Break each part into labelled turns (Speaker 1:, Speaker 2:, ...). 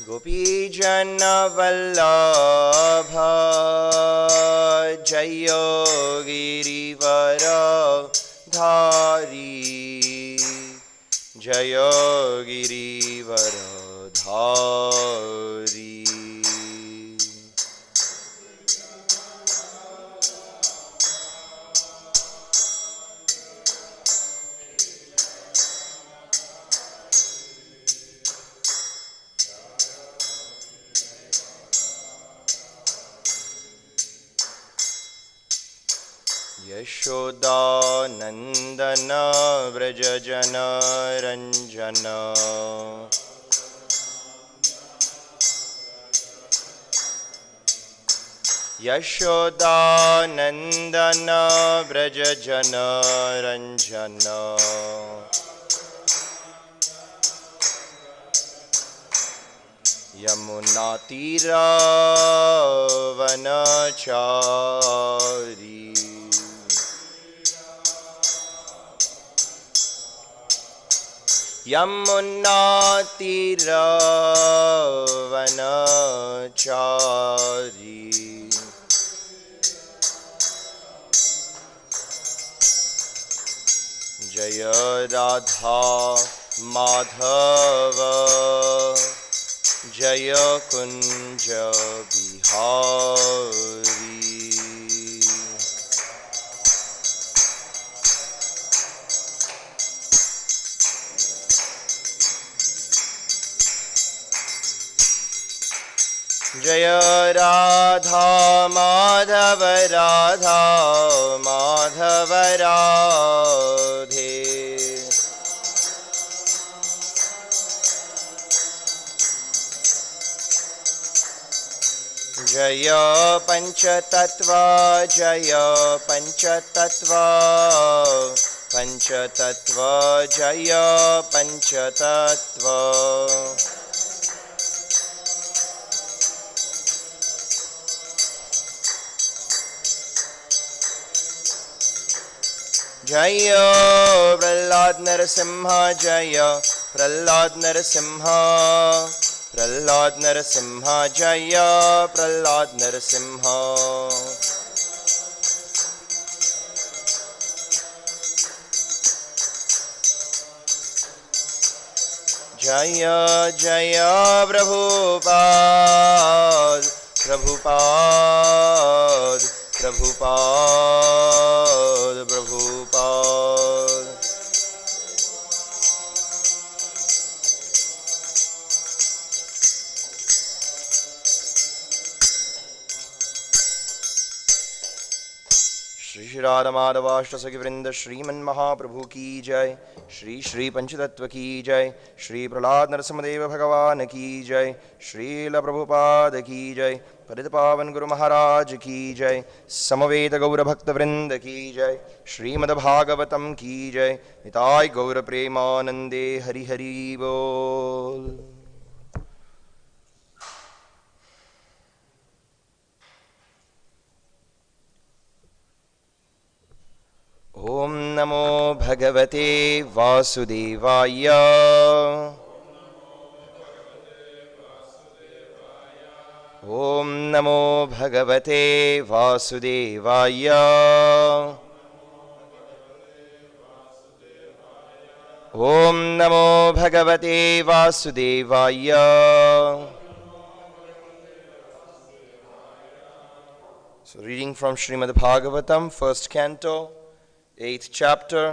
Speaker 1: गोपीजनवल्लभा जय गिरिवरधारी जय गिरिवरधारी। यशोदा नंदन व्रज जन रंजन यशोदा नंदन व्रज जन रंजन यमुना तीरा वनचारी यमुना तीरा वनचारी। जय राधा माधव जय कुंज बिहारी। जय राधा माधव राधा माधव राधे। जय पंचतत्व जय पंचतत्व पंचतत्व जय पंचतत्व। जय प्रह्लाद नरसिंह जय प्रह्लाद नरसिंह प्रह्लाद नरसिंह जय प्रह्लाद नरसिंह। जय जय प्रभुपाद प्रभुपाद प्रभुपाद प्रभुपाद। श्री श्री राधा माधवाष्ट सखी वृंद श्रीमन महाप्रभु की जय। श्री श्री पंचतत्व की जय। श्री प्रह्लाद नरसिंहदेव भगवान की जय। श्रील प्रभुपाद की जय। परित पावन गुरु महाराज की जय। समवेत गौर भक्त वृंद की जय। श्रीमद् भागवतम की जय। निताय गौर प्रेमानंदे हरि हरि बोल। ओम नमो भगवते वासुदेवाय। ओम नमो भगवते वासुदेवाय। ओम नमो भगवते वासुदेवाय। So reading from Srimad Bhagavatam, first canto, 8th chapter,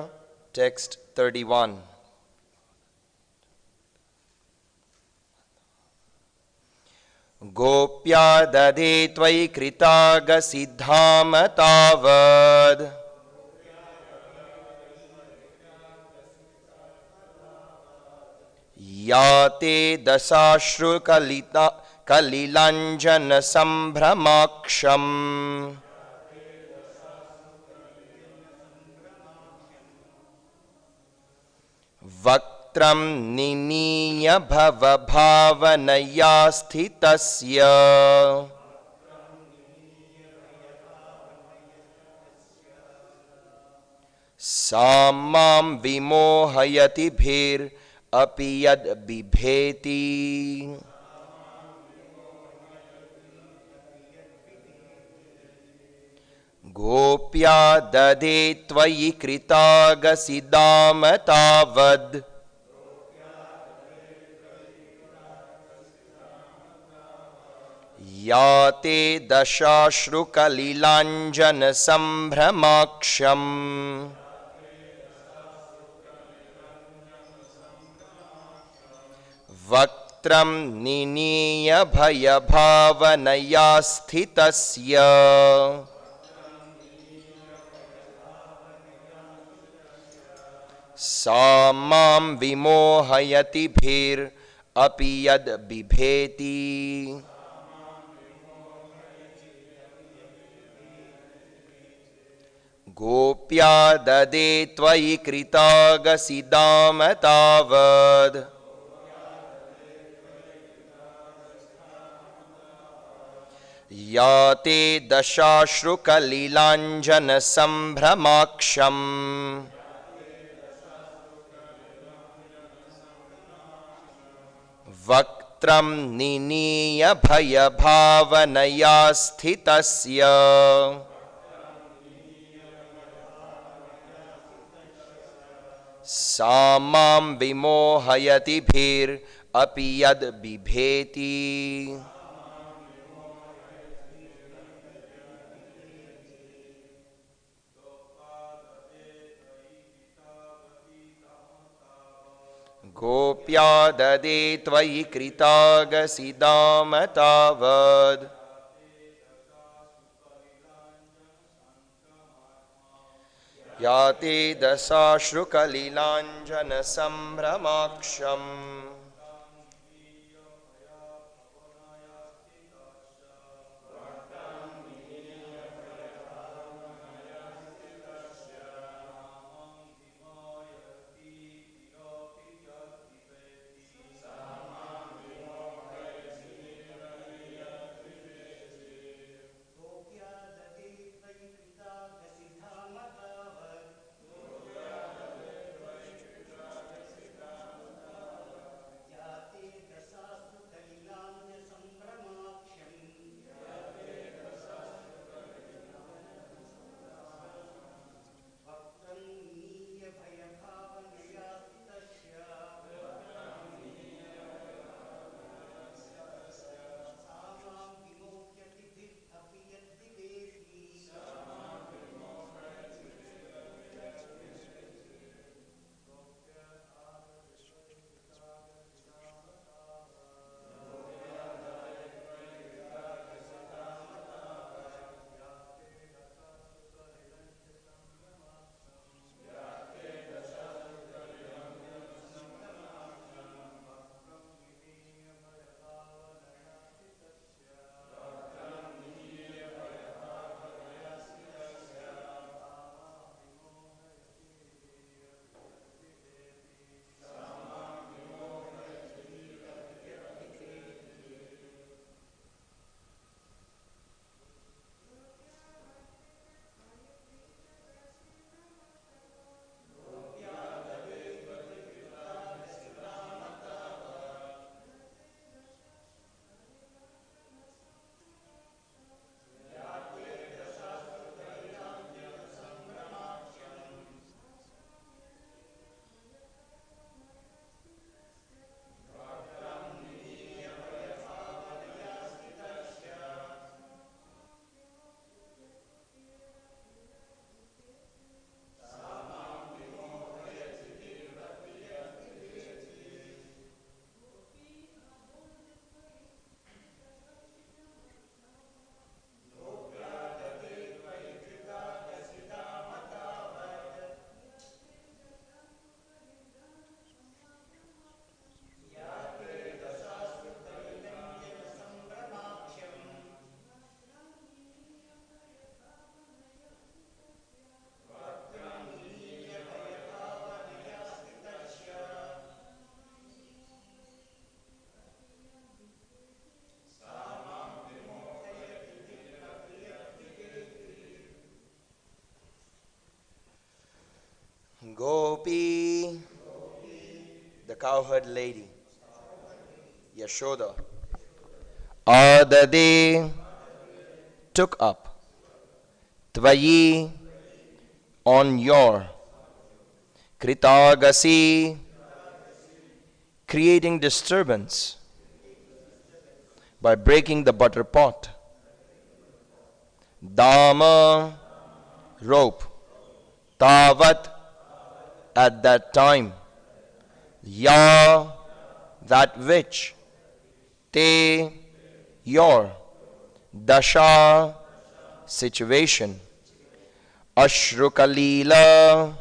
Speaker 1: text 31. Gopya-ādade tvayi kṛtāgasi dāma tāvad या ते daśāśru-kalilāñjana-sambhramākṣam vaktraṁ ninīya bhaya-bhāvanayā sthitasya sā māṁ vimohayati bhīr api yad bibheti ādade tvayi kṛtāgasi dāma tāvad ya te daśāśru-kalilāñjana-sambhramākṣam vaktraṁ ninīya bhaya-bhāvanayā sthitasya sā māṁ vimohayati bhīr api yad bibheti ādade tvayi kṛtāgasi dāma tāvad ya te daśāśru-kalilāñjana-sambhramākṣam vaktraṁ ninīya bhaya-bhāvanayā sthitasya sā māṁ vimohayati bhīr api yad bibheti ādade tvayi kṛtāgasi dāma tāvad ya te daśāśru-kalilāñjana-sambhramākṣam Gopy, the cowherd lady. Yaśodā, ādade, took up. Tvayi, on your. Kṛtāgasi, creating disturbance by breaking the butter pot. Dāma, rope. Tāvat, at that time. Ya, that which. Te, your. Daśā, situation. Aśru-kalila,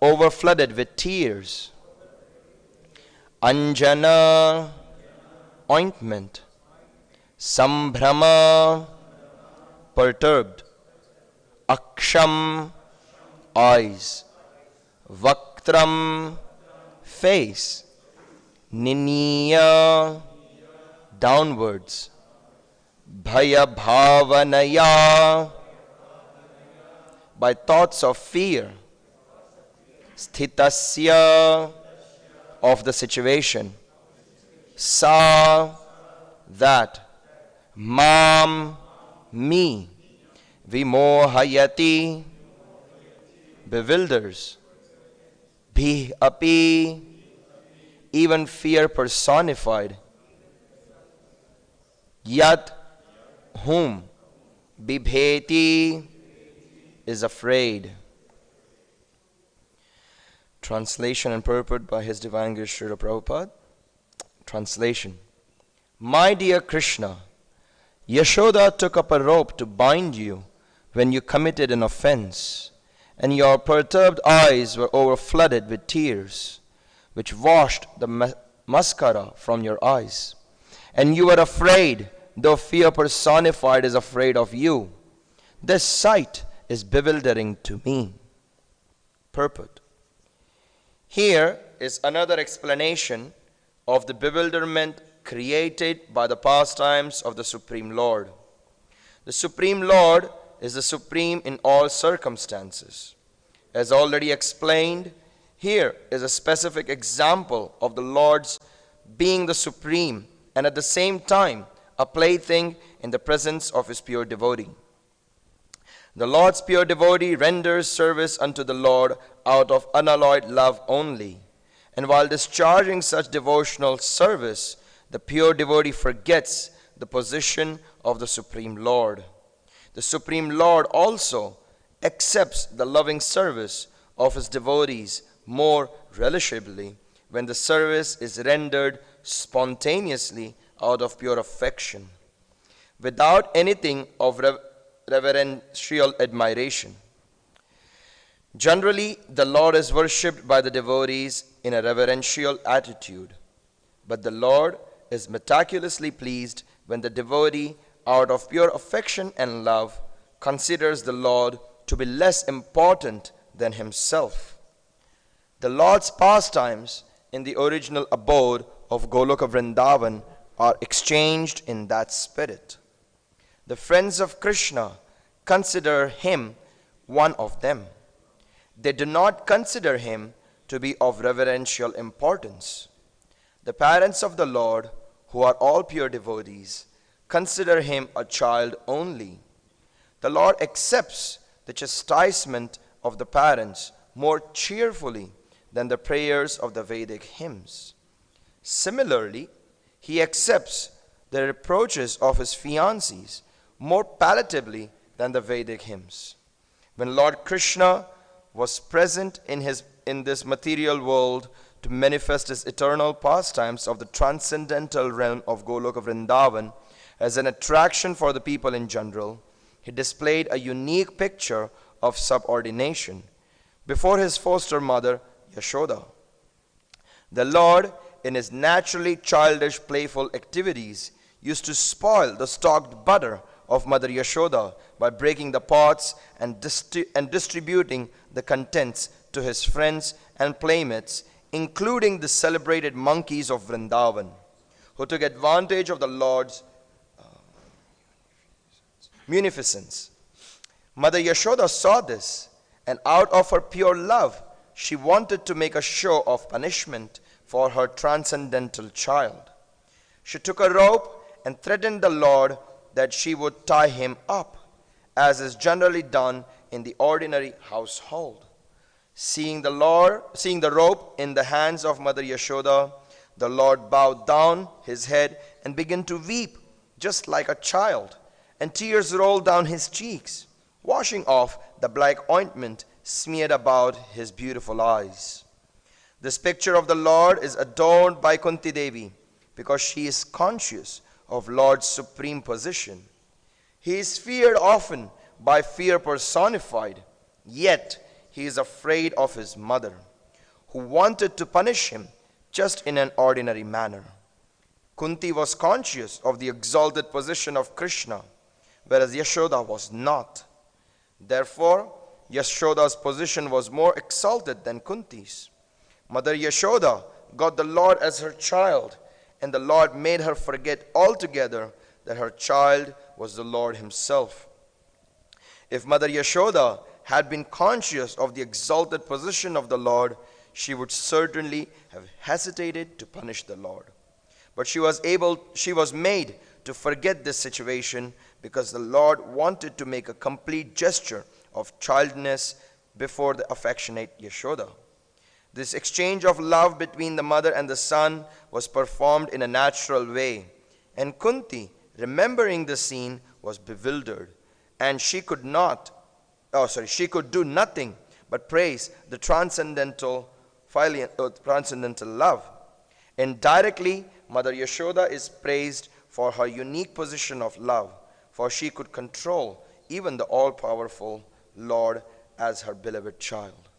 Speaker 1: overflooded with tears. Añjana, ointment. Sambhrama, perturbed. akṣam, eyes. Vaktram, face. Ninīya, downwards. Bhaya-bhāvanayā, by thoughts of fear. Sthitasya, of the situation. Sa, that. Mam, me. Vimohayati, bewilders. Bhīr, even fear personified. Yat, whom. Bibheti, is afraid. Translation and purport by His Divine Grace Srila Prabhupada. Translation. My dear Krishna, Yaśodā took up a rope to bind you when you committed an offense, and your perturbed eyes were overflooded with tears, which washed the mascara from your eyes. And you were afraid, though fear personified is afraid of you. This sight is bewildering to me. Purport. Here is another explanation of the bewilderment created by the pastimes of the Supreme Lord. The Supreme Lord is the supreme in all circumstances. As already explained, here is a specific example of the Lord's being the supreme and at the same time a plaything in the presence of his pure devotee. The Lord's pure devotee renders service unto the Lord out of unalloyed love only. And while discharging such devotional service, the pure devotee forgets the position of the Supreme Lord. The Supreme Lord also accepts the loving service of his devotees more relishably when the service is rendered spontaneously out of pure affection, without anything of reverential admiration. Generally, the Lord is worshipped by the devotees in a reverential attitude, but the Lord is meticulously pleased when the devotee, out of pure affection and love, considers the Lord to be less important than himself. The Lord's pastimes in the original abode of Goloka Vrindavan are exchanged in that spirit. The friends of Krishna consider him one of them. They do not consider him to be of reverential importance. The parents of the Lord, who are all pure devotees, consider him a child only. The Lord accepts the chastisement of the parents more cheerfully than the prayers of the Vedic hymns. Similarly, he accepts the reproaches of his fiancés more palatably than the Vedic hymns. When Lord Krishna was present in this material world to manifest his eternal pastimes of the transcendental realm of Goloka Vrindavan as an attraction for the people in general, he displayed a unique picture of subordination before his foster mother, Yaśodā. The Lord, in his naturally childish, playful activities, used to spoil the stocked butter of Mother Yaśodā by breaking the pots and distributing the contents to his friends and playmates, including the celebrated monkeys of Vrindavan, who took advantage of the Lord's munificence. Mother Yaśodā saw this and out of her pure love, she wanted to make a show of punishment for her transcendental child. She took a rope and threatened the Lord that she would tie him up, as is generally done in the ordinary household. Seeing the rope in the hands of Mother Yaśodā, the Lord bowed down his head and began to weep, just like a child, and tears rolled down his cheeks, washing off the black ointment smeared about his beautiful eyes. This picture of the Lord is adored by Kunti Devi because she is conscious of Lord's supreme position. He is feared often by fear personified, yet he is afraid of his mother, who wanted to punish him just in an ordinary manner. Kunti was conscious of the exalted position of Krishna, whereas Yaśodā was not. Therefore, Yaśoda's position was more exalted than Kunti's. Mother Yaśodā got the Lord as her child, and the Lord made her forget altogether that her child was the Lord himself. If Mother Yaśodā had been conscious of the exalted position of the Lord, she would certainly have hesitated to punish the Lord. But she was made to forget this situation because the Lord wanted to make a complete gesture of childness before the affectionate Yaśodā. This exchange of love between the mother and the son was performed in a natural way, and Kunti, remembering the scene, was bewildered, and she could do nothing but praise the transcendental love. Indirectly, Mother Yaśodā is praised for her unique position of love, for she could control even the all-powerful Lord as her beloved child.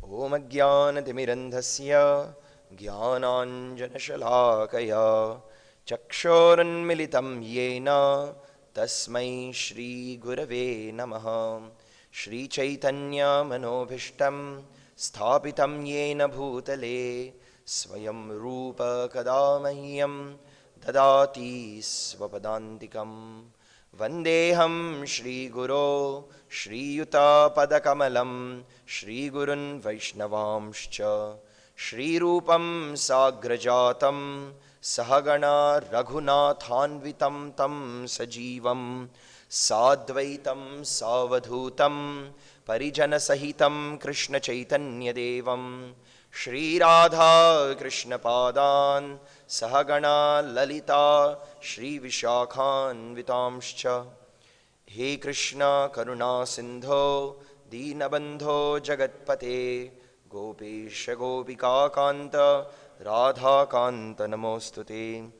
Speaker 1: Om ajnana-timirandhasya jnananjana-shalakaya chakshoranmilitam yena tasmai Shri Gurave Namaha. Shri Chaitanya manobhishtam sthapitam yena bhutale swayam rupa kadamahyam dadati svapadantikam. Vandeham Shri Guru Shri Yuta Padakamalam Shri Gurun Vaishnavamscha Shri Rupam Sagrajatam Sahagana Raghunathanvitam Tam Sajivam Sadvaitam Savadhutam Parijana Sahitam Krishna Chaitanya Devam Shri Radha Krishna Padan Sahagana Lalita Shri Vishakhan Vitamscha. He Krishna Karuna Sindho Deenabandho Jagatpate Gopesha Gopika Kanta Radha Kanta Namostute.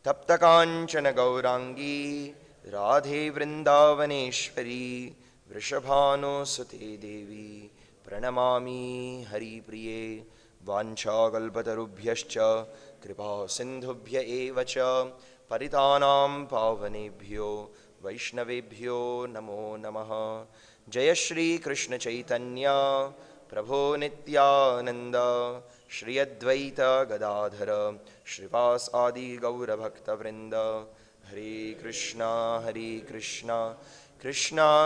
Speaker 1: Tapta Kanchana Gaurangi Radhe Vrindavaneshwari Vrishabhano Sute Devi Pranamami Hari Priye. Vanchakalpatarubhyascha kripa sindhubhya evacha paritanam pavanebhyo vaishnavebhyo namo namaha. Jaya Shri Krishna Chaitanya Prabhu Nityananda Shri Advaita Gadadhara Shrivas Adi Gaura Bhakta Vrinda. Hare Krishna Krishna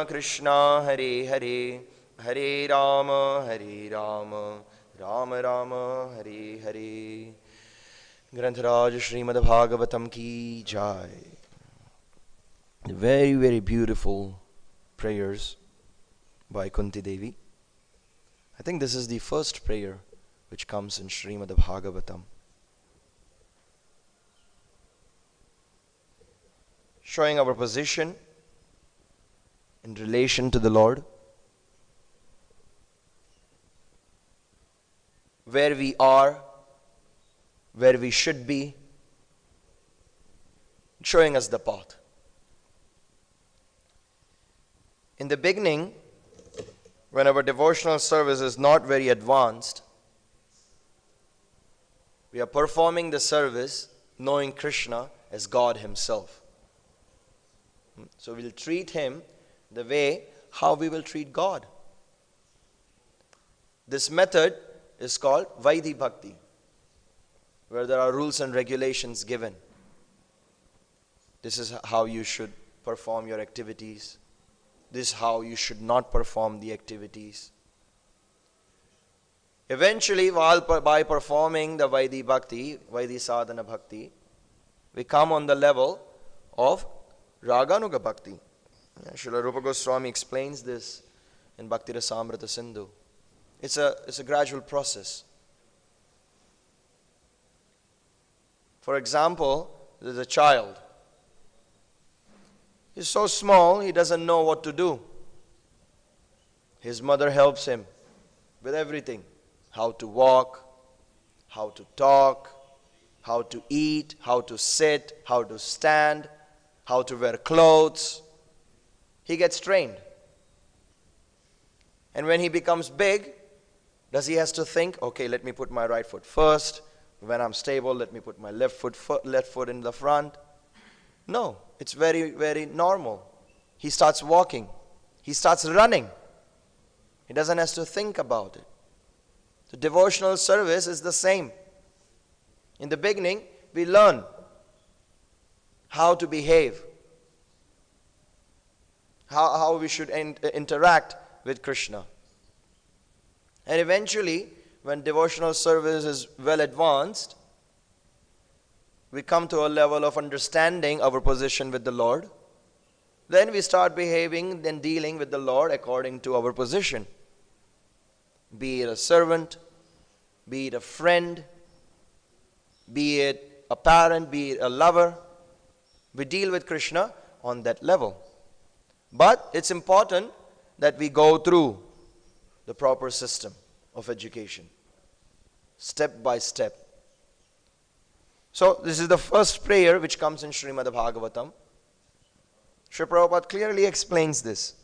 Speaker 1: Krishna Hare Hare Hare Rama Rama Rama Hare Hare. Grantharaj Srimad Bhagavatam ki jai. Very, very beautiful prayers by Kunti Devi. I think this is the first prayer which comes in Srimad Bhagavatam, showing our position in relation to the Lord, where we are, where we should be, showing us the path. In the beginning, when our devotional service is not very advanced, we are performing the service knowing Krishna as God himself. So we'll treat him the way how we will treat God. This method is called Vaidhi Bhakti, where there are rules and regulations given. This is how you should perform your activities. this is how you should not perform the activities. Eventually, by performing the Vaidhi Bhakti, Vaidhi Sadhana Bhakti, we come on the level of Raganuga Bhakti. Srila Rupa Goswami explains this in Bhakti Rasamrita Sindhu. It's a gradual process. For example, there's a child. He's so small, he doesn't know what to do. His mother helps him with everything. How to walk, how to talk, how to eat, how to sit, how to stand, how to wear clothes. He gets trained. And when he becomes big, does he has to think, okay, let me put my right foot first. When I'm stable, let me put my left foot in the front. No, it's very, very normal. He starts walking. He starts running. He doesn't have to think about it. So devotional service is the same. In the beginning, we learn how to behave, how we should interact with Krishna. And eventually, when devotional service is well advanced, we come to a level of understanding our position with the Lord. Then we start behaving and dealing with the Lord according to our position. Be it a servant, be it a friend, be it a parent, be it a lover. We deal with Krishna on that level. But it's important that we go through the proper system of education, step by step. So this is the first prayer which comes in Srimad Bhagavatam. Sri Prabhupada clearly explains this.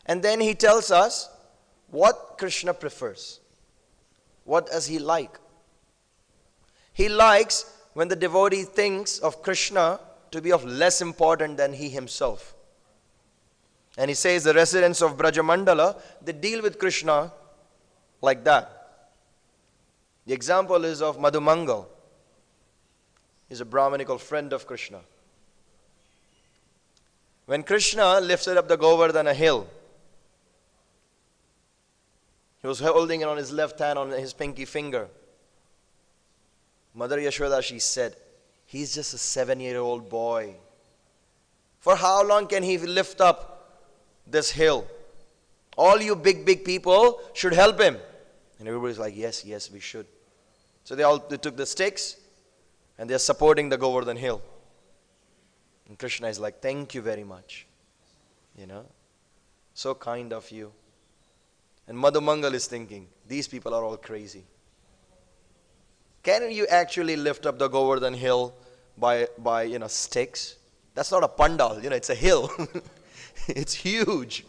Speaker 1: And then he tells us what Krishna prefers. What does he like? He likes when the devotee thinks of Krishna to be of less important than he himself. And he says the residents of Brajamandala, they deal with Krishna like that. The example is of Madhumangal. He's a Brahmanical friend of Krishna. When Krishna lifted up the Govardhana hill, he was holding it on his left hand on his pinky finger. Mother Yaśodā, she said, he's just a 7-year-old boy. For how long can he lift up this hill? All you big people should help him. And everybody's like, yes, we should. So they took the sticks and they're supporting the Govardhan hill. And Krishna is like, thank you very much. So kind of you. And Madhumangal is thinking, these people are all crazy. Can you actually lift up the Govardhan hill by sticks? That's not a pandal, it's a hill. It's huge.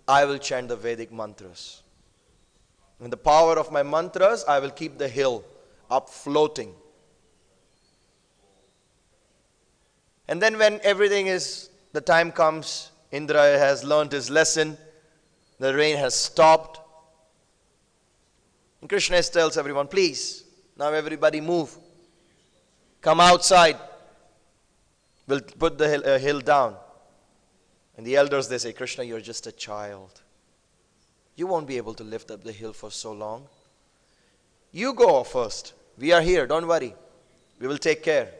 Speaker 1: I will chant the Vedic mantras. In the power of my mantras, I will keep the hill up floating. And then when the time comes, Indra has learned his lesson, the rain has stopped. And Krishna tells everyone, please, now everybody move. Come outside. We'll put the hill down. And the elders, they say, Krishna, you're just a child. You won't be able to lift up the hill for so long. You go first. We are here, don't worry. We will take care.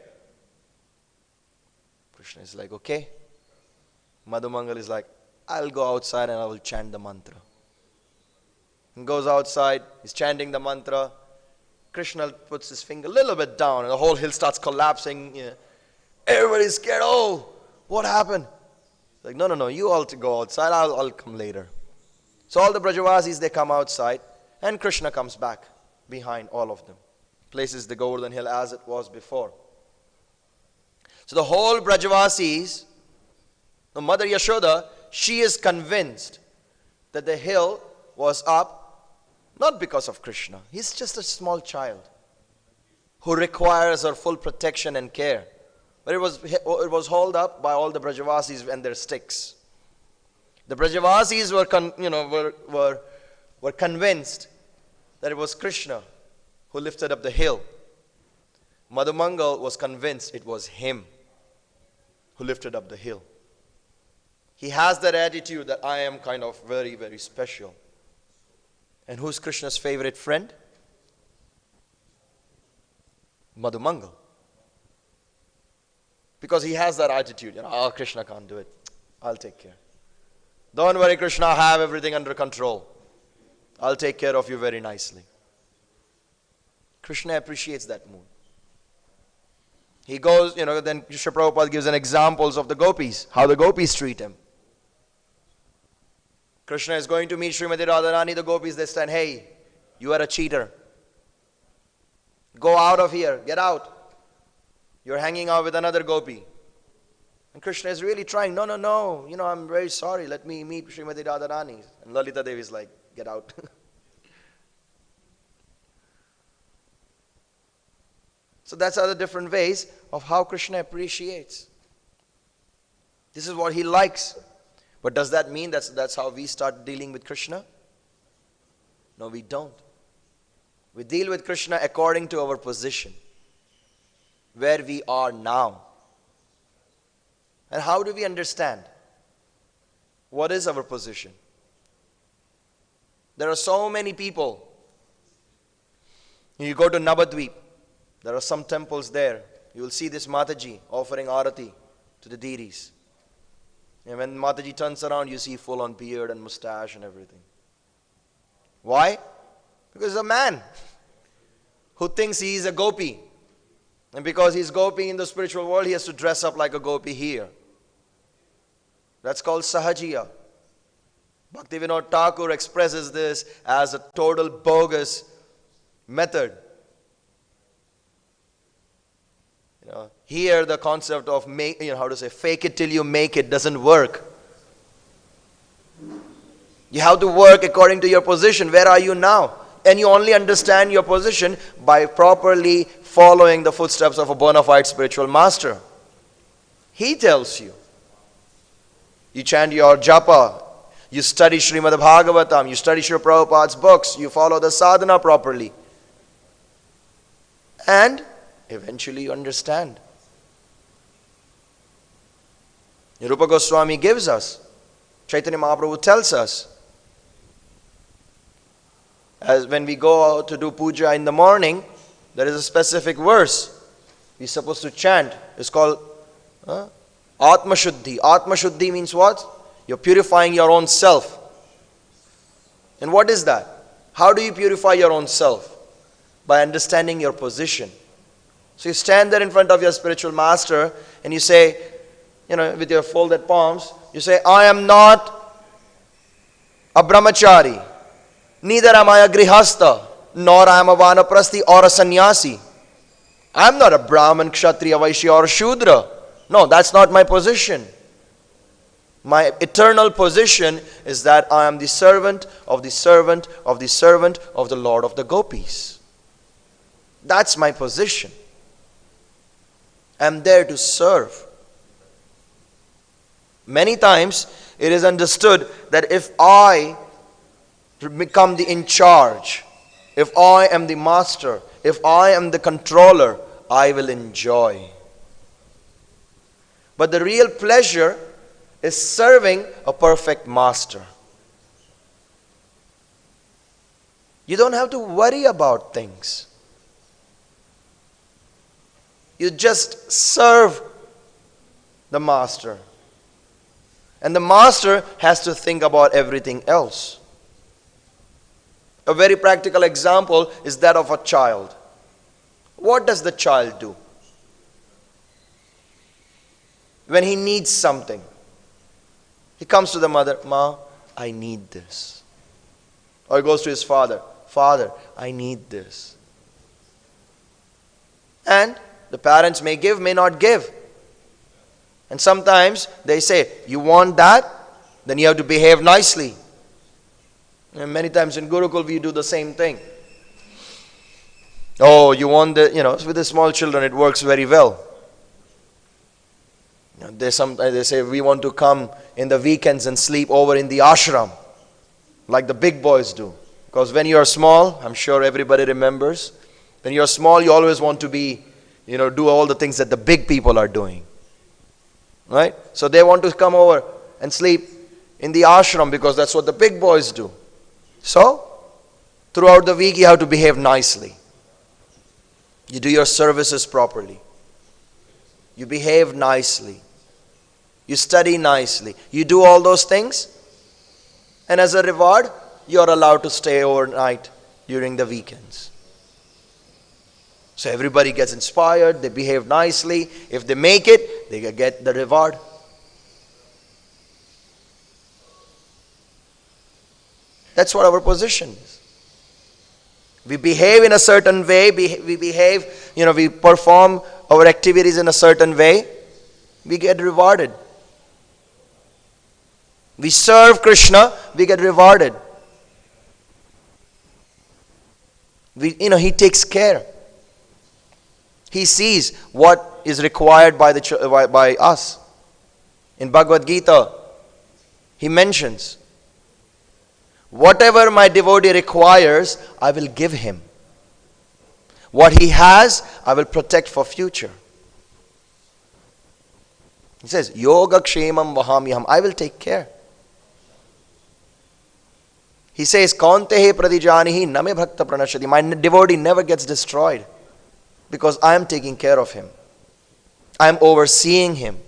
Speaker 1: Krishna is like, okay. Madhumangal is like, I'll go outside and I will chant the mantra. He goes outside, he's chanting the mantra. Krishna puts his finger a little bit down and the whole hill starts collapsing. Everybody's scared. Oh, what happened? He's like, no, you all to go outside. I'll come later. So all the Brajavasis, they come outside and Krishna comes back behind all of them. Places the Govardhan hill as it was before. So the whole Brajavasis, the mother Yaśodā, she is convinced that the hill was up not because of Krishna. He's just a small child who requires her full protection and care. But it was held up by all the Brajavasis and their sticks. The Brajavasis were convinced that it was Krishna who lifted up the hill. Madhumangal was convinced it was him. who lifted up the hill. He has that attitude that I am kind of very, very special. And who's Krishna's favorite friend? Madhumangal. Because he has that attitude, oh, Krishna can't do it. I'll take care. Don't worry, Krishna, I have everything under control. I'll take care of you very nicely. Krishna appreciates that mood. He goes, then Srila Prabhupada gives an examples of the gopis, how the gopis treat him. Krishna is going to meet Srimati Radharani, the gopis, they stand, hey, you are a cheater. Go out of here, get out. You're hanging out with another gopi. And Krishna is really trying, no, I'm very sorry, let me meet Srimati Radharani. And Lalita Devi is like, get out. So that's other different ways of how Krishna appreciates. This is what he likes. But does that mean that's how we start dealing with Krishna? No, we don't. We deal with Krishna according to our position, where we are now. And how do we understand? What is our position? There are so many people. You go to Navadvip, there are some temples there. You will see this Mataji offering arati to the deities. And when Mataji turns around, you see full on beard and mustache and everything. Why? Because he's a man who thinks he is a gopy. And because he's gopy in the spiritual world, he has to dress up like a gopy here. That's called sahajiya. Bhaktivinoda Thakur expresses this as a total bogus method. Here the concept of fake it till you make it doesn't work. You have to work according to your position. Where are you now? And you only understand your position by properly following the footsteps of a bona fide spiritual master. He tells you. You chant your japa. You study Srimad Bhagavatam. You study Srila Prabhupada's books. You follow the sadhana properly. And eventually you understand. Rupa Goswami gives us. Chaitanya Mahaprabhu tells us. As when we go out to do puja in the morning, there is a specific verse we're supposed to chant. It's called Atma Shuddhi. Atma Shuddhi means what? You're purifying your own self. And what is that? How do you purify your own self? By understanding your position. So you stand there in front of your spiritual master and you say, with your folded palms, you say, I am not a brahmachari, neither am I a grihastha, nor I am a vanaprasthi or a sannyasi. I am not a brahman, kshatriya, vaishya or shudra. No, that's not my position. My eternal position is that I am the servant of the servant of the servant of the Lord of the gopis. That's my position. I'm there to serve. Many times it is understood that if I become the in charge, if I am the master, if I am the controller, I will enjoy. But the real pleasure is serving a perfect master. You don't have to worry about things. You just serve the master. And the master has to think about everything else. A very practical example is that of a child. What does the child do? When he needs something, he comes to the mother, Ma, I need this. Or he goes to his father, Father, I need this. And the parents may give, may not give. And sometimes they say, you want that? Then you have to behave nicely. And many times in Gurukul we do the same thing. Oh, you want the, with the small children it works very well. Sometimes they say, we want to come in the weekends and sleep over in the ashram, like the big boys do. Because when you are small, I'm sure everybody remembers, when you are small you always want to be, do all the things that the big people are doing. Right? So they want to come over and sleep in the ashram because that's what the big boys do. So, throughout the week you have to behave nicely. You do your services properly. You behave nicely. You study nicely. You do all those things. And as a reward, you are allowed to stay overnight during the weekends. So everybody gets inspired. They behave nicely. If they make it, they get the reward. That's what our position is. We behave in a certain way. We behave, we perform our activities in a certain way. We get rewarded. We serve Krishna, we get rewarded. He takes care. He sees what is required by us. In Bhagavad Gita, he mentions, whatever my devotee requires, I will give him. What he has, I will protect for future. He says, yoga kshemam vahamyaham, I will take care. He says, kauntehe pradijanihi name bhakta pranashati, my devotee never gets destroyed because I am taking care of him. I am overseeing him.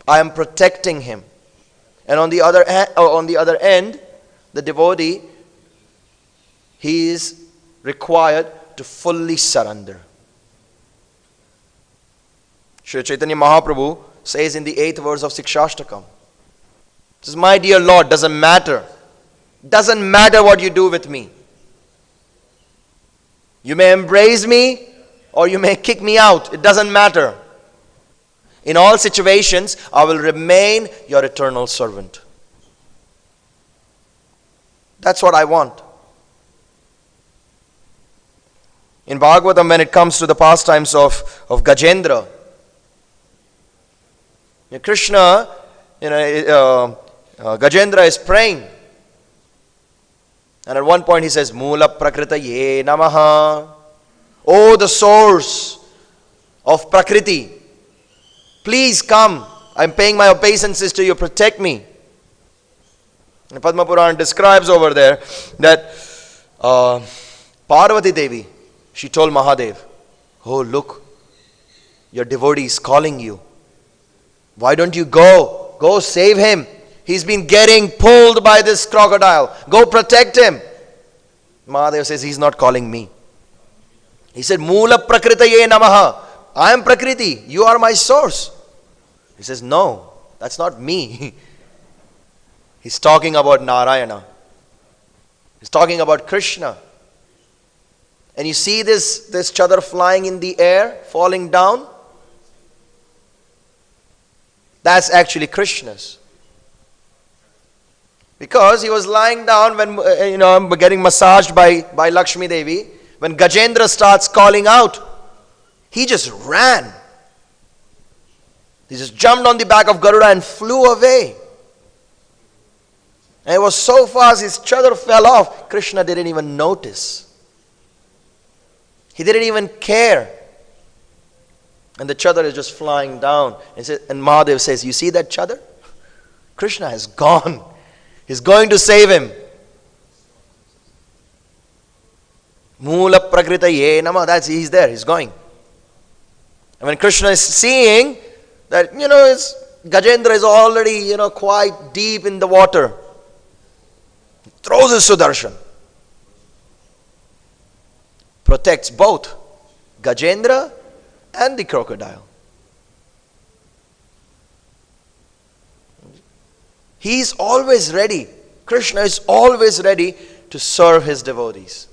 Speaker 1: I am protecting him. And on the other end, the devotee, he is required to fully surrender. Sri Chaitanya Mahaprabhu says in the 8th verse of Sikshashtakam, says, my dear Lord, doesn't matter. Doesn't matter what you do with me. You may embrace me or you may kick me out. It doesn't matter. In all situations, I will remain your eternal servant. That's what I want. In Bhagavatam, when it comes to the pastimes of Gajendra, Krishna, Gajendra is praying. And at one point he says, Mula prakritaye namaha. Oh, the source of Prakriti, please come. I'm paying my obeisances to you. Protect me. And Padma Purana describes over there that Parvati Devi, she told Mahadev, oh, look, your devotee is calling you. Why don't you go? Go save him. He's been getting pulled by this crocodile. Go protect him. Mahadev says, he's not calling me. He said, Mula prakritaye namaha. I am Prakriti. You are my source. He says, no, that's not me. He's talking about Narayana. He's talking about Krishna. And you see this chadar flying in the air, falling down? That's actually Krishna's. Because he was lying down when, getting massaged by Lakshmi Devi. When Gajendra starts calling out, he just ran. He just jumped on the back of Garuda and flew away. And it was so fast, his chadar fell off. Krishna didn't even notice. He didn't even care. And the chadar is just flying down. And Mahadev says, you see that chadar? Krishna has gone. He's going to save him. Mula prakritaye nama. He's there. He's going. And when Krishna is seeing that, Gajendra is already, quite deep in the water, he throws his Sudarshan. Protects both Gajendra and the crocodile. He is always ready. Krishna is always ready to serve his devotees.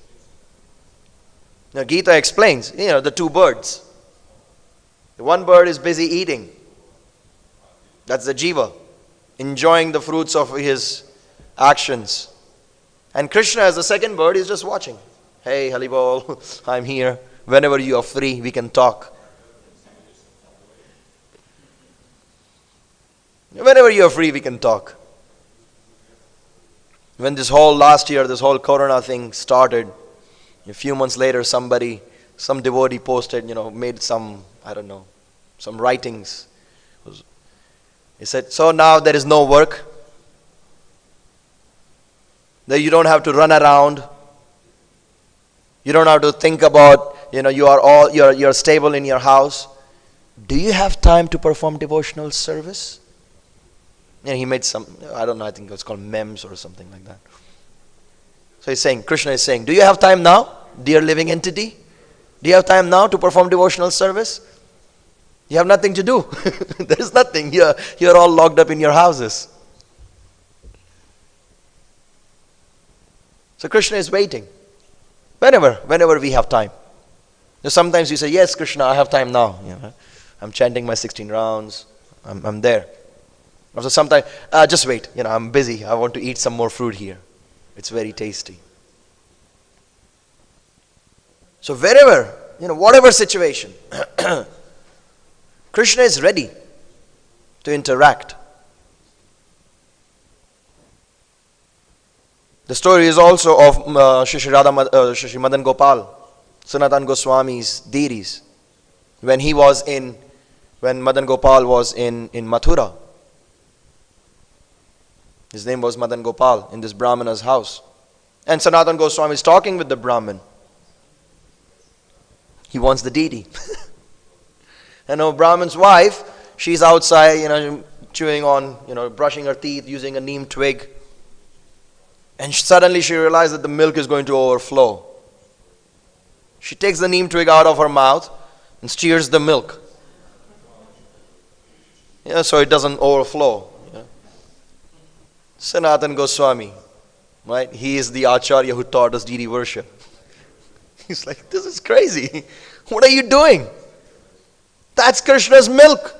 Speaker 1: Now Gita explains, the two birds. The one bird is busy eating. That's the jiva, enjoying the fruits of his actions. And Krishna, as the second bird, is just watching. Hey, Halibol, I'm here. Whenever you are free, we can talk. Whenever you are free, we can talk. When last year, this whole corona thing started, a few months later, some devotee posted, made some writings.
Speaker 2: He said, so now there is no work. That you don't have to run around. You don't have to think about, you're stable in your house. Do you have time to perform devotional service? And he made some, I don't know, I think it's called memes or something like that. So he's saying, Krishna is saying, do you have time now, dear living entity? Do you have time now to perform devotional service? You have nothing to do. There is nothing. You're all locked up in your houses. So Krishna is waiting. Whenever we have time. Sometimes you say, yes, Krishna, I have time now. I'm chanting my 16 rounds. I'm there. Also sometimes, just wait. I'm busy. I want to eat some more fruit here. It's very tasty. So wherever, whatever situation, Krishna is ready to interact. The story is also of Shri Madan Gopal, Sanatana Goswami's deities. When Madan Gopal was in Mathura. His name was Madan Gopal, in this Brahmana's house. And Sanatana Goswami is talking with the Brahmin. He wants the deity. And a Brahmin's wife, she's outside, chewing on, brushing her teeth using a neem twig. And suddenly she realized that the milk is going to overflow. She takes the neem twig out of her mouth and steers the milk. So it doesn't overflow. Sanatana Goswami, right? He is the Acharya who taught us deity worship. He's like, this is crazy. What are you doing? That's Krishna's milk.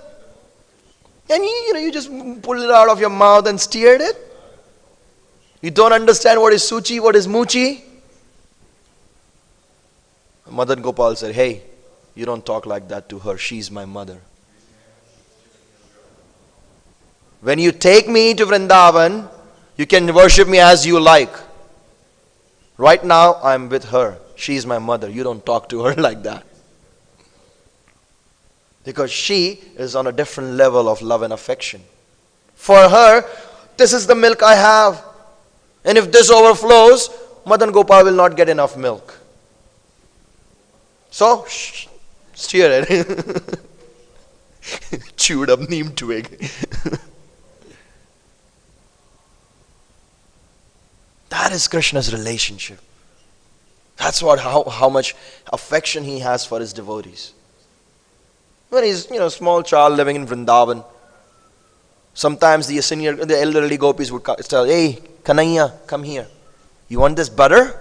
Speaker 2: And you just pulled it out of your mouth and steered it. You don't understand what is suchi, what is muchi. Madan Gopal said, hey, you don't talk like that to her. She's my mother. When you take me to Vrindavan, you can worship me as you like. Right now, I'm with her. She's my mother. You don't talk to her like that. Because she is on a different level of love and affection. For her, this is the milk I have. And if this overflows, Madan Gopal will not get enough milk. So, steer it. Chewed up neem twig. That is Krishna's relationship. That's how much affection he has for his devotees. When he's a small child living in Vrindavan, sometimes the elderly gopis would tell, hey, Kanhaiya, come here. You want this butter?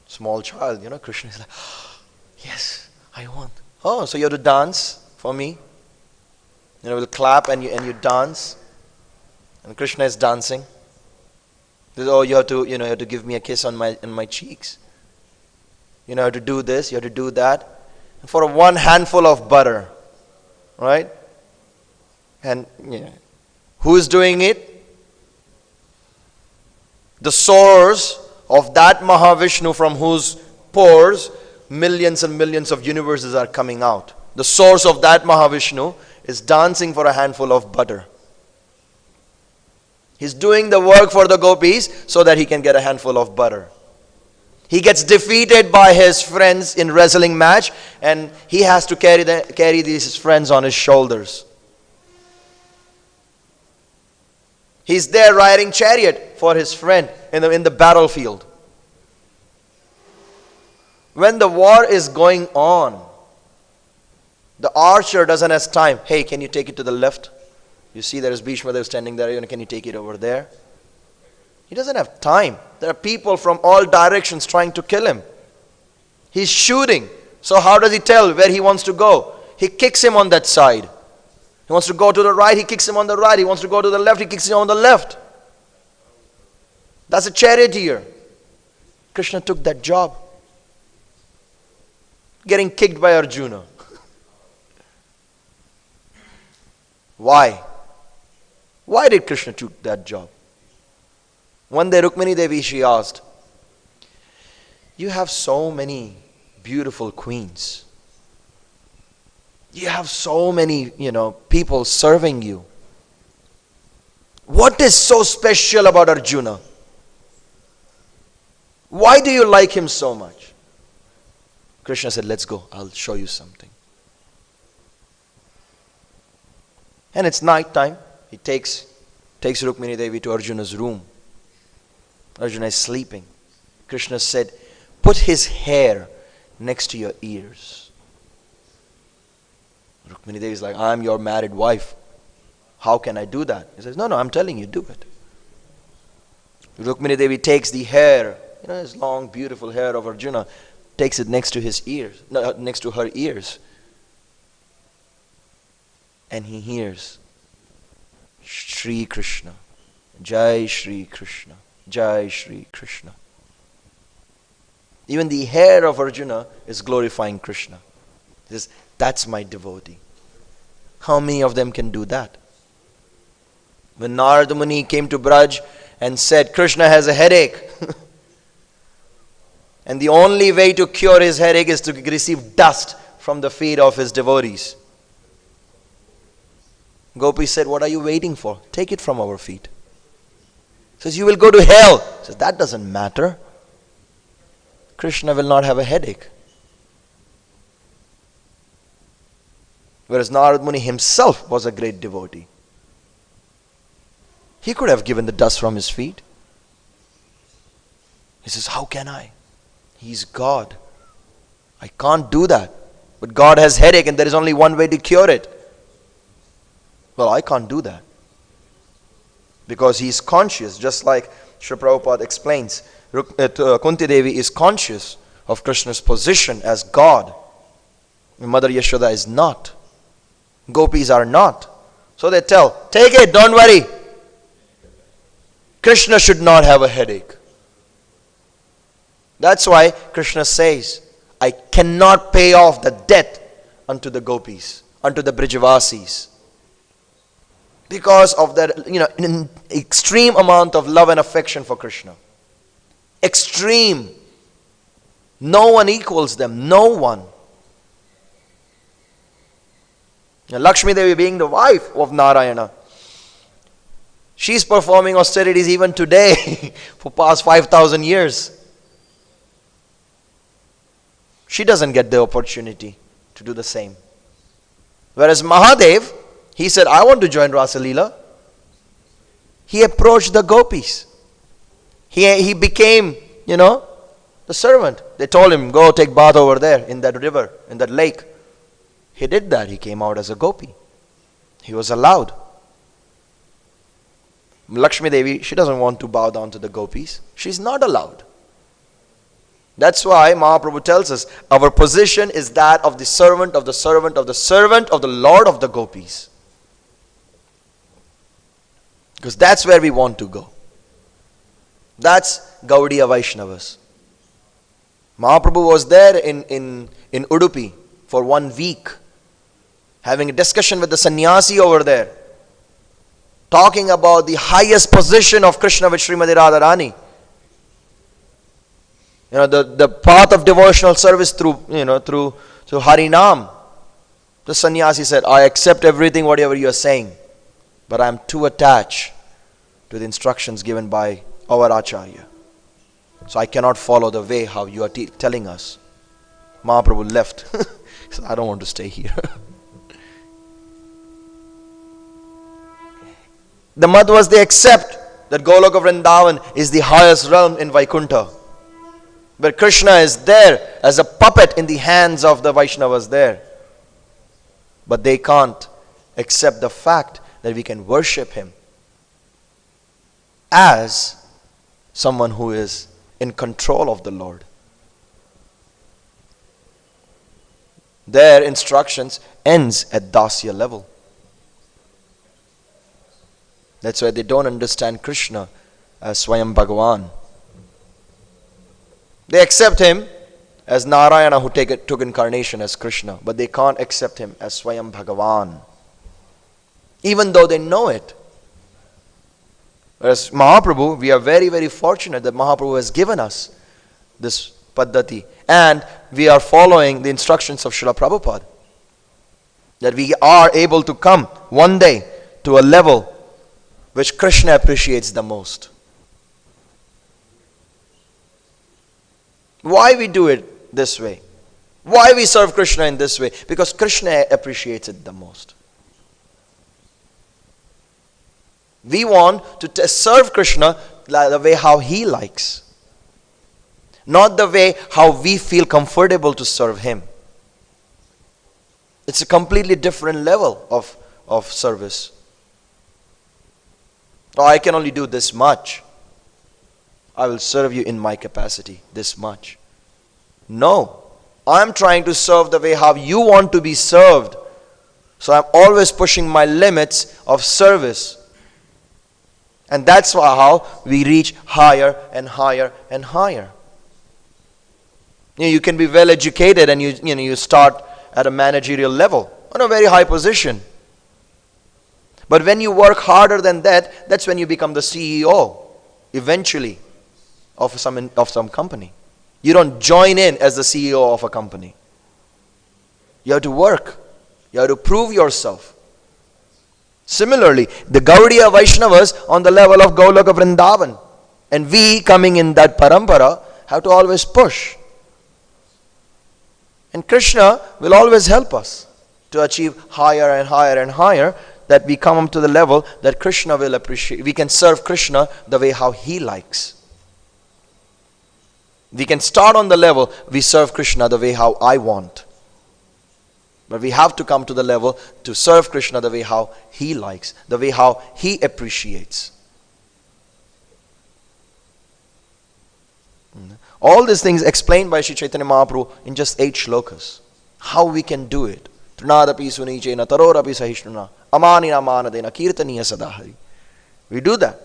Speaker 2: Small child, Krishna is like, yes, I want. Oh, so you have to dance for me? We'll clap and you dance. And Krishna is dancing. Oh, you have to give me a kiss on my cheeks. You have to do this, you have to do that. And for one handful of butter, right? And who is doing it? The source of that Mahavishnu from whose pores millions and millions of universes are coming out. The source of that Mahavishnu is dancing for a handful of butter. He's doing the work for the gopis so that he can get a handful of butter. He gets defeated by his friends in wrestling match and he has to carry these friends on his shoulders. He's there riding chariot for his friend in the battlefield. When the war is going on, the archer doesn't have time. Hey, can you take it to the left? You see there is Bhishma there standing there. Can you take it over there? He doesn't have time. There are people from all directions trying to kill him. He's shooting. So how does he tell where he wants to go? He kicks him on that side. He wants to go to the right, he kicks him on the right. He wants to go to the left, he kicks him on the left. That's a charioteer. Krishna took that job. Getting kicked by Arjuna. Why? Why did Krishna take that job? One day Rukmini Devi, she asked, you have so many beautiful queens. You have so many, people serving you. What is so special about Arjuna? Why do you like him so much? Krishna said, let's go. I'll show you something. And it's night time. He takes Rukmini Devi to Arjuna's room. Arjuna is sleeping. Krishna said, put his hair next to your ears. Rukmini Devi is like, I'm your married wife. How can I do that? He says, no, I'm telling you, do it. Rukmini Devi takes the hair, his long, beautiful hair of Arjuna, takes it next to his ears, next to her ears. And he hears, Shri Krishna, Jai Shri Krishna, Jai Shri Krishna. Even the hair of Arjuna is glorifying Krishna. He says, that's my devotee. How many of them can do that? When Narada Muni came to Braj and said, Krishna has a headache. And the only way to cure his headache is to receive dust from the feet of his devotees. Gopi said, what are you waiting for? Take it from our feet. He says, you will go to hell. He says, that doesn't matter. Krishna will not have a headache. Whereas Narada Muni himself was a great devotee. He could have given the dust from his feet. He says, how can I? He's God. I can't do that. But God has headache and there is only one way to cure it. Well, I can't do that. Because he is conscious, just like Srila Prabhupada explains. Kunti Devi is conscious of Krishna's position as God. Mother Yaśodā is not. Gopis are not. So they tell, take it, don't worry. Krishna should not have a headache. That's why Krishna says, I cannot pay off the debt unto the gopis, unto the Brijavasis. Because of that, an extreme amount of love and affection for Krishna. Extreme. No one equals them. No one. Now, Lakshmi Devi being the wife of Narayana, she's performing austerities even today for past 5,000 years. She doesn't get the opportunity to do the same. Whereas Mahadev, he said, I want to join Rasa Leela. He approached the gopis. He became, the servant. They told him, go take bath over there in that river, in that lake. He did that. He came out as a gopi. He was allowed. Lakshmi Devi, she doesn't want to bow down to the gopis. She's not allowed. That's why Mahaprabhu tells us, our position is that of the servant of the servant of the servant of the Lord of the gopis. Because that's where we want to go. That's Gaudiya Vaishnavas. Mahaprabhu was there in Udupi for 1 week, having a discussion with the sannyasi over there, talking about the highest position of Krishna with Srimati Radharani. The path of devotional service through Harinam. The sannyasi said, I accept everything whatever you are saying, but I am too attached to the instructions given by our Acharya. So I cannot follow the way how you are telling us. Mahaprabhu left. He said, I don't want to stay here. The Madhvas, they accept that Goloka Vrindavan is the highest realm in Vaikuntha, where Krishna is there as a puppet in the hands of the Vaishnavas there. But they can't accept the fact that we can worship him as someone who is in control of the Lord. Their instructions ends at daśya level. That's why they don't understand Krishna as Swayam Bhagavan. They accept him as Narayana who took incarnation as Krishna, but they can't accept him as Swayam Bhagavan, even though they know it. Whereas Mahaprabhu, we are very, very fortunate that Mahaprabhu has given us this paddhati, and we are following the instructions of Srila Prabhupada. That we are able to come one day to a level which Krishna appreciates the most. Why we do it this way? Why we serve Krishna in this way? Because Krishna appreciates it the most. We want to serve Krishna the way how He likes. Not the way how we feel comfortable to serve Him. It's a completely different level of service. Oh, I can only do this much. I will serve you in my capacity, this much. No. I'm trying to serve the way how you want to be served. So I'm always pushing my limits of service. And that's how we reach higher and higher and higher. You can be well educated and you start at a managerial level, on a very high position. But when you work harder than that, that's when you become the CEO, eventually, of some company. You don't join in as the CEO of a company. You have to work. You have to prove yourself. Similarly, the Gaudiya Vaishnavas on the level of Goloka Vrindavan, and we coming in that parampara have to always push. And Krishna will always help us to achieve higher and higher and higher, that we come up to the level that Krishna will appreciate. We can serve Krishna the way how He likes. We can start on the level, we serve Krishna the way how I want. But we have to come to the level to serve Krishna the way how He likes, the way how He appreciates. All these things explained by Sri Chaitanya Mahaprabhu in just 8 shlokas. How we can do it. Trunadapi sunichena tarorapi sahishnuna amanina manadena kirtaniya sadahari. We do that.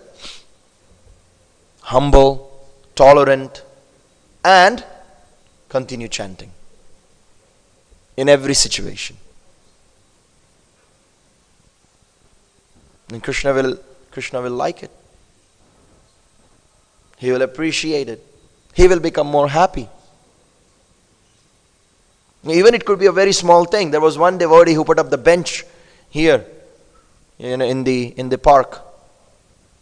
Speaker 2: Humble, tolerant, and continue chanting in every situation. And Krishna will like it. He will appreciate it. He will become more happy. Even it could be a very small thing. There was one devotee who put up the bench here, in the park.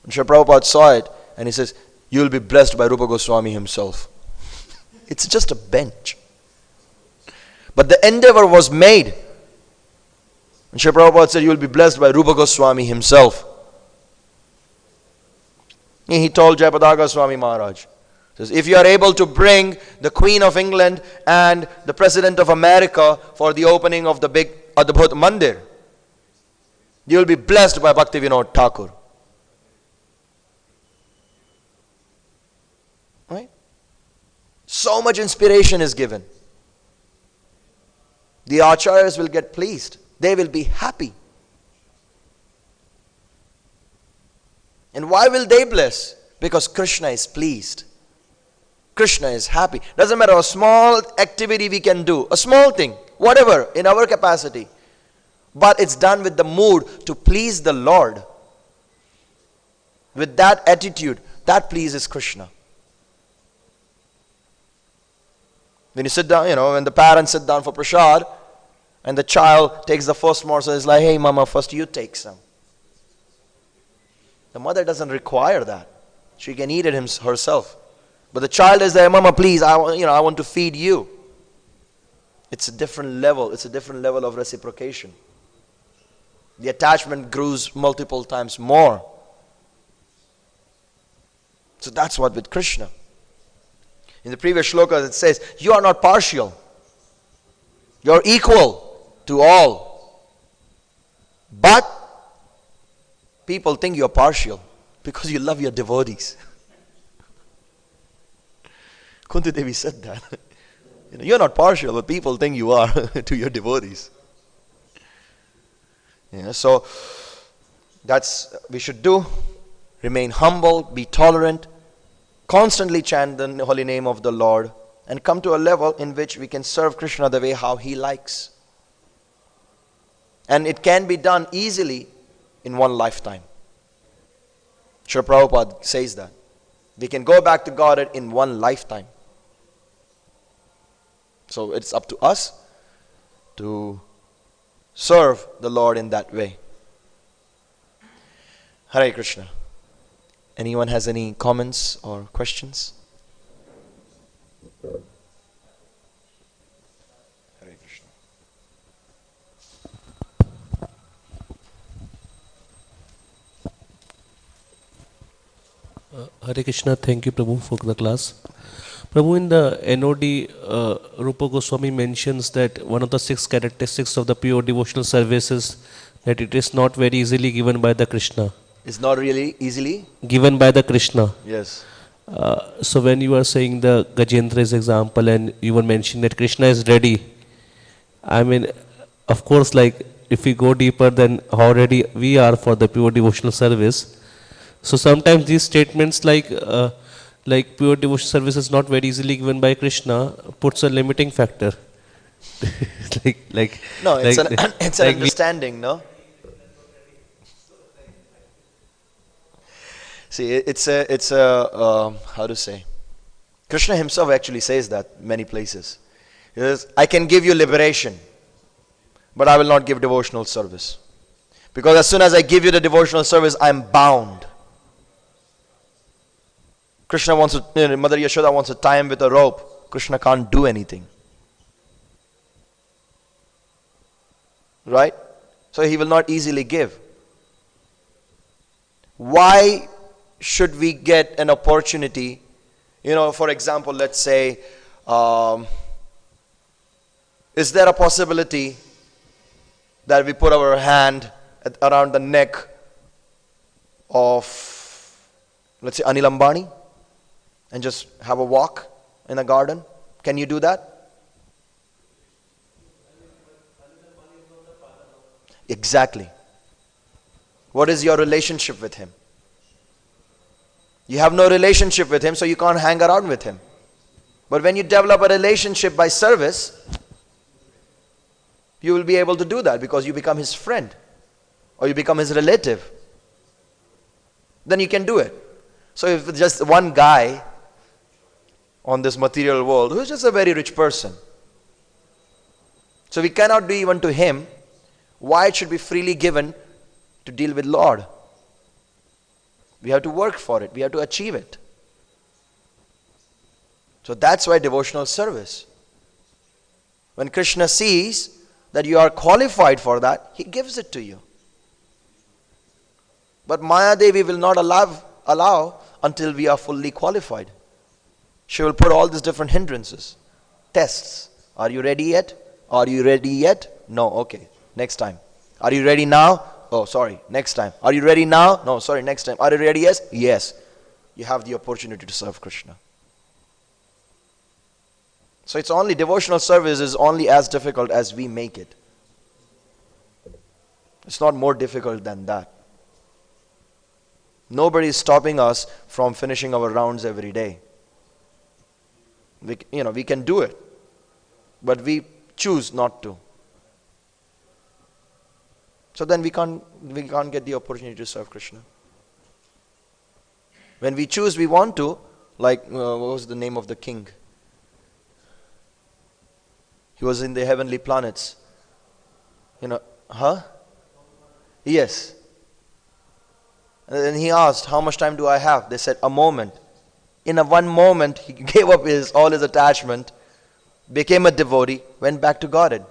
Speaker 2: And Srila Prabhupada saw it and he says, "You will be blessed by Rupa Goswami himself." It's just a bench. But the endeavor was made. And Srila Prabhupada said, "You will be blessed by Rupa Goswami himself." He told Jayapada Goswami Maharaj, says, "If you are able to bring the Queen of England and the President of America for the opening of the big Adbhut Mandir, you will be blessed by Bhakti Vinod Thakur." Right? So much inspiration is given. The acharyas will get pleased. They will be happy. And why will they bless? Because Krishna is pleased. Krishna is happy. Doesn't matter a small activity we can do, a small thing, whatever, in our capacity. But it's done with the mood to please the Lord. With that attitude, that pleases Krishna. When you sit down, when the parents sit down for prasad, and the child takes the first morsel, it's like, "Hey mama, first you take some." The mother doesn't require that. She can eat it herself. But the child is there, "Mama, please, I want to feed you." It's a different level. It's a different level of reciprocation. The attachment grows multiple times more. So that's what with Krishna. In the previous shlokas it says, you are not partial. You are equal to all. But people think you are partial because you love your devotees. Kunti Devi said that. You're not partial, but people think you are to your devotees. So that's we should do. Remain humble, be tolerant, constantly chant the holy name of the Lord, and come to a level in which we can serve Krishna the way how He likes. And it can be done easily in one lifetime. Srila Prabhupada says that. We can go back to Godhead in one lifetime. So it's up to us to serve the Lord in that way. Hare Krishna. Anyone has any comments or questions? Hare Krishna.
Speaker 3: Hare Krishna, thank you Prabhu for the class. Prabhu, in the NOD, Rupa Goswami mentions that one of the 6 characteristics of the pure devotional service is that it is not very easily given by the Krishna.
Speaker 2: It's not really easily
Speaker 3: Given by the Krishna.
Speaker 2: Yes.
Speaker 3: So when you are saying the Gajendra's example and you were mentioning that Krishna is ready, I mean, of course, like if we go deeper, then how ready we are for the pure devotional service. So sometimes these statements like pure devotional service is not very easily given by Krishna puts a limiting factor.
Speaker 2: No, it's an
Speaker 3: like
Speaker 2: understanding, no? See, it's a how to say? Krishna himself actually says that many places. He says, I can give you liberation, but I will not give devotional service. Because as soon as I give you the devotional service, I am bound. Krishna wants to, Mother Yaśodā wants to tie him with a rope. Krishna can't do anything. Right? So he will not easily give. Why should we get an opportunity? For example, let's say, is there a possibility that we put our hand around the neck of, let's say, Anil Ambani and just have a walk in a garden? Can you do that? Exactly. What is your relationship with him? You have no relationship with him, so you can't hang around with him. But when you develop a relationship by service, you will be able to do that because you become his friend or you become his relative. Then you can do it. So if just one guy on this material world who is just a very rich person, so we cannot do even to him, why it should be freely given to deal with Lord? We have to work for it. We have to achieve it. So that's why devotional service. When Krishna sees that you are qualified for that, he gives it to you. But Maya Devi will not allow until we are fully qualified. She will put all these different hindrances, tests. Are you ready yet? Are you ready yet? No, okay, next time. Are you ready now? Oh, sorry, next time. Are you ready now? No, sorry, next time. Are you ready? Yes? Yes. You have the opportunity to serve Krishna. So it's only, devotional service is only as difficult as we make it. It's not more difficult than that. Nobody is stopping us from finishing our rounds every day. We can do it, but we choose not to. So then we can't get the opportunity to serve Krishna. When we choose, we want to, like, what was the name of the king? He was in the heavenly planets. Yes. And then he asked, how much time do I have? They said, a moment. In a one moment, he gave up all his attachment, became a devotee, went back to Godhead.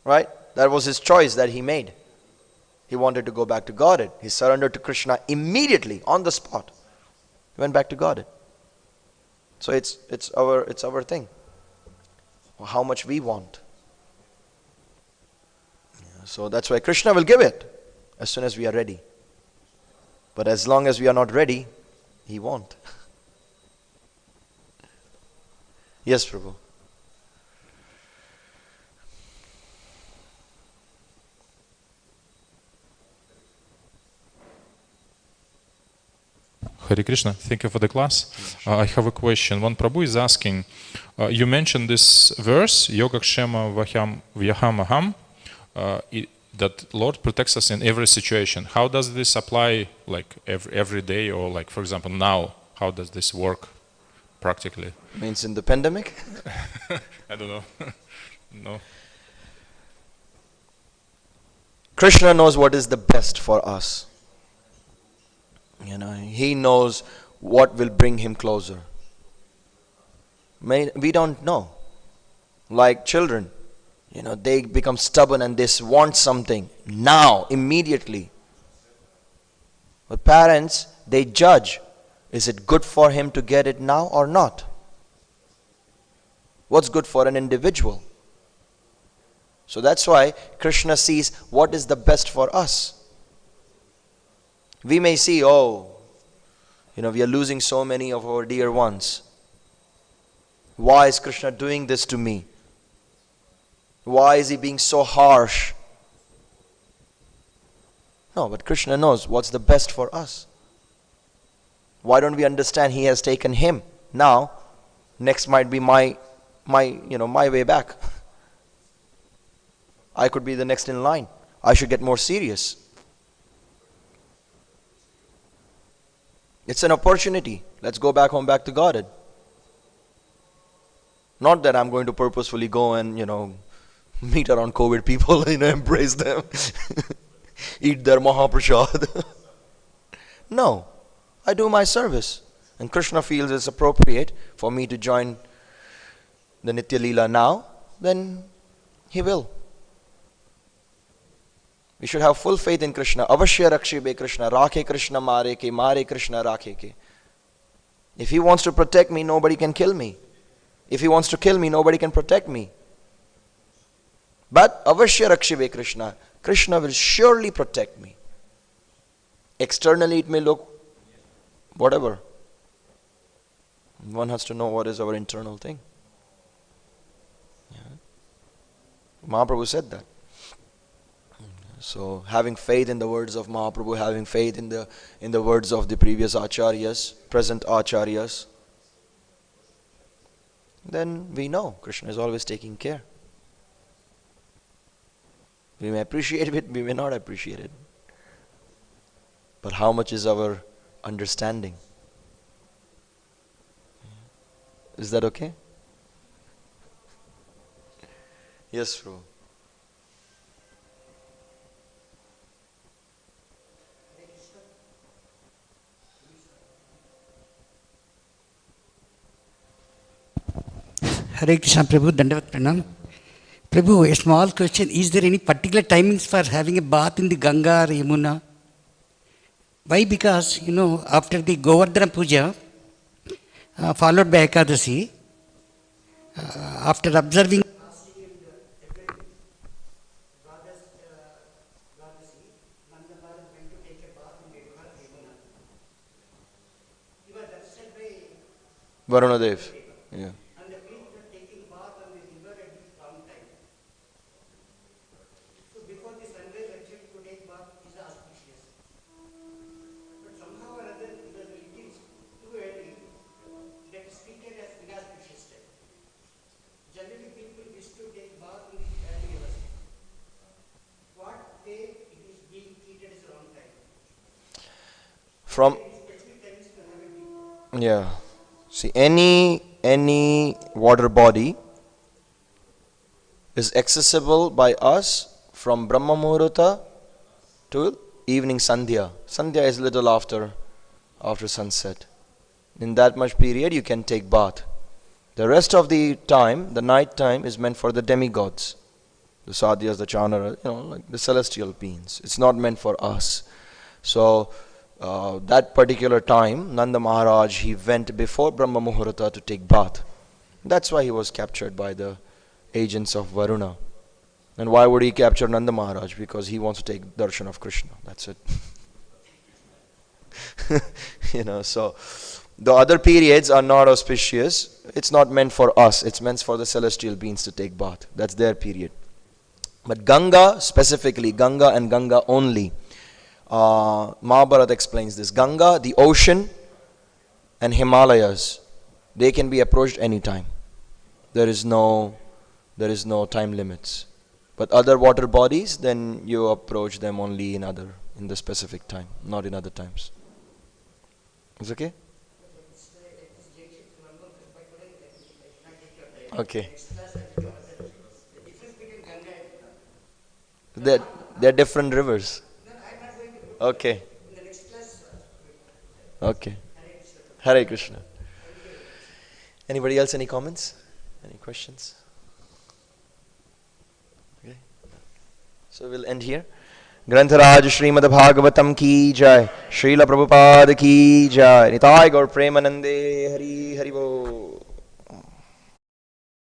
Speaker 2: Right? That was his choice that he made. He wanted to go back to Godhead. He surrendered to Krishna immediately, on the spot. He went back to Godhead. So it's our thing. How much we want. So that's why Krishna will give it as soon as we are ready. But as long as we are not ready, he won't. Yes, Prabhu.
Speaker 4: Hare Krishna, thank you for the class. I have a question. One Prabhu is asking, you mentioned this verse, Yogakshema Vyahamaham, that Lord protects us in every situation. How does this apply, like every day, or like, for example, now? How does this work practically?
Speaker 2: Means in the pandemic?
Speaker 4: I don't know. No.
Speaker 2: Krishna knows what is the best for us. He knows what will bring him closer. We don't know. Like children, they become stubborn and they want something now, immediately. But parents, they judge. Is it good for him to get it now or not? What's good for an individual? So that's why Krishna sees what is the best for us. We may see, we are losing so many of our dear ones. Why is Krishna doing this to me? Why is he being so harsh? No, but Krishna knows what's the best for us. Why don't we understand he has taken him? Now, next might be my way back. I could be the next in line. I should get more serious. It's an opportunity. Let's go back home, back to Godhead. Not that I'm going to purposefully go and, meet around COVID people, embrace them, eat their Mahaprasad. No, I do my service. And Krishna feels it's appropriate for me to join the Nitya Leela now, then he will. We should have full faith in Krishna. Avashya rakshibe Krishna, rakhe Krishna mare Krishna rakhe ke. If he wants to protect me, nobody can kill me. If he wants to kill me, nobody can protect me. But avashya rakshibe Krishna, Krishna will surely protect me. Externally it may look whatever. One has to know what is our internal thing. Mahaprabhu said that. So having faith in the words of Mahaprabhu, having faith in the words of the previous acharyas, present acharyas, then we know Krishna is always taking care. We may appreciate it, we may not appreciate it. But how much is our understanding? Is that okay? Yes, Prabhu.
Speaker 5: Hare Krishna Prabhu, Dandavat Pranam. Prabhu, a small question. Is there any particular timings for having a bath in the Ganga or Yamuna? Why? Because, after the Govardhana Puja, followed by Ekadasi, after observing
Speaker 2: Varunadev. Yeah. From see, any water body is accessible by us from Brahma Muhurta to evening Sandhya. Sandhya is little after sunset. In that much period you can take bath. The rest of the time, the night time, is meant for the demigods, the sadhyas, the chanara, like the celestial beings. It's not meant for us. So that particular time, Nanda Maharaj, he went before Brahma Muhurta to take bath. That's why he was captured by the agents of Varuna. And why would he capture Nanda Maharaj? Because he wants to take darshan of Krishna. That's it. So the other periods are not auspicious. It's not meant for us. It's meant for the celestial beings to take bath. That's their period. But Ganga, specifically, Ganga and Ganga only. Mahabharata explains this. Ganga, the ocean, and Himalayas, they can be approached anytime. There is no time limits. But other water bodies, then you approach them only in the specific time, not in other times. Is okay? Okay. They're different rivers. Okay. Okay. Hare Krishna. Anybody else, any comments? Any questions? Okay. So we'll end here. Grantharaj Srimad Bhagavatam ki jai, Srila Prabhupada ki jai, Nitai Gaur Premanande, Hari Hari Bo.